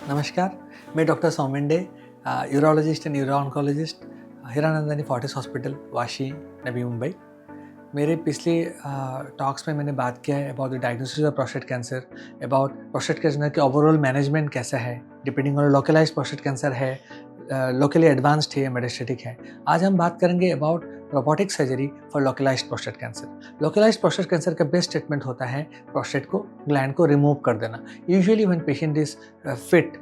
नमस्कार, मैं डॉक्टर सौमिंडे, urologist and uro oncologist, Hiranandani Fortis hospital, Vashi, Navi Mumbai. मेरे पिछले टॉक्स में मैंने बात किया है about the diagnosis of prostate cancer, about prostate cancer के ओवरऑल मैनेजमेंट कैसा है, depending on localised prostate cancer है, लोकली एडवांस्ड है या मेटास्टेटिक है। आज हम बात करेंगे about robotic surgery for localised prostate cancer. Localised prostate cancer का बेस्ट ट्रीटमेंट होता है प्रोस्टेट को, ग्लैंड को रिमूव कर देना। Usually when patient is fit,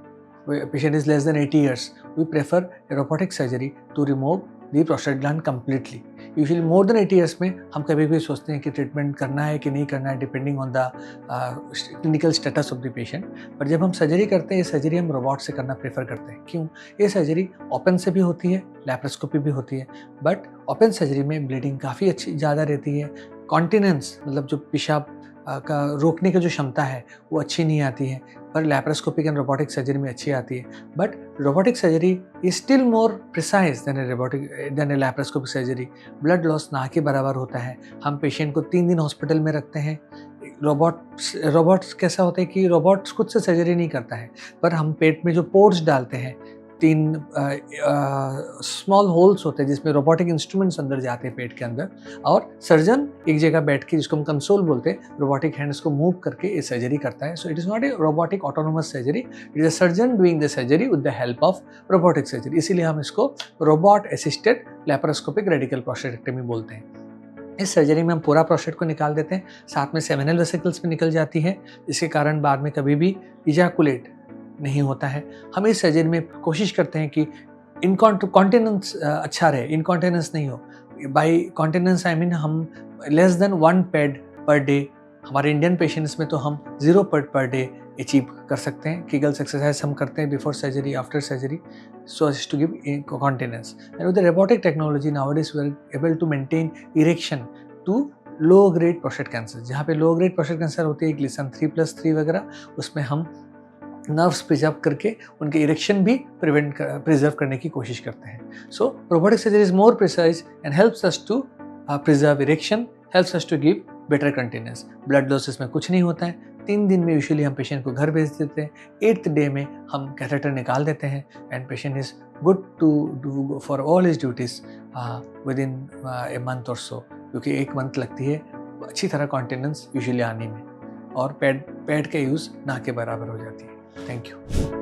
patient is less than 80 years, we prefer a robotic surgery to remove the prostate gland completely. Usually more than 80 years में हम कभी भी सोचते हैं कि ट्रीटमेंट करना है कि नहीं करना है, depending on the clinical status of the patient. पर जब हम सर्जरी करते हैं, ये सर्जरी हम रोबोट से करना प्रेफर करते हैं। क्यों? ये सर्जरी ओपन से भी होती है, लैप्रोस्कोपी भी होती है, बट ओपन सर्जरी में ब्लीडिंग काफ़ी अच्छी ज़्यादा रहती है। कॉन्टिनेंस मतलब जो पेशाब का रोकने की जो क्षमता है वो अच्छी नहीं आती है, पर लैप्रोस्कोपिक एंड रोबोटिक सर्जरी में अच्छी आती है। But robotic surgery is still more precise than a laparoscopic surgery. Blood loss ना के बराबर होता है। हम पेशेंट को 3 दिन हॉस्पिटल में रखते हैं। रोबोट्स कैसा होता है कि रोबोट्स खुद से सर्जरी नहीं करता है, पर हम पेट में जो पोर्स डालते हैं, 3 स्मॉल होल्स होते हैं जिसमें रोबोटिक इंस्ट्रूमेंट्स अंदर जाते हैं पेट के अंदर, और सर्जन एक जगह बैठ के, जिसको हम कंसोल बोलते हैं, रोबोटिक हैंड्स को मूव करके ये सर्जरी करता है। So it is not a robotic autonomous surgery, it is a surgeon doing the surgery with the help of robotic surgery. इसीलिए हम इसको robot assisted laparoscopic radical prostatectomy बोलते हैं। इस सर्जरी में हम पूरा प्रोस्टेट को निकाल देते हैं, साथ में सेमिनल वेसिकल्स भी निकल जाती है, जिसके कारण बाद में कभी भी इजैकुलेट नहीं होता है। हम इस सर्जरी में कोशिश करते हैं कि कॉन्टिनेंस अच्छा रहे, इनकॉन्टिनेंस नहीं हो। बाई कॉन्टिनेंस आई मीन हम less than 1 pad per day, हमारे इंडियन पेशेंट्स में तो हम 0 पैड पर डे अचीव कर सकते हैं। कीगल्स एक्सरसाइज हम करते हैं before surgery, after surgery, so as to give continence. And with the robotic technology nowadays we are able to maintain erection to low grade prostate cancer. जहाँ पे लो grade prostate cancer होती है, glisten 3+3 वगैरह, उसमें हम नर्व्स प्रिजर्व करके उनके erection भी प्रिजर्व करने की कोशिश करते हैं। So robotic surgery is more precise and helps us to preserve erection, helps us to give better continence. Blood loss इसमें कुछ नहीं होता है। 3 दिन में यूजुअली हम पेशेंट को घर भेज देते हैं। 8th डे में हम कैथेटर निकाल देते हैं and patient is good to do for all his duties within a month or so, क्योंकि 1 मंथ लगती है अच्छी तरह कॉन्टिनेंस यूजुअली आने में, और पैड का यूज़ ना के बराबर हो जाती है। Thank you.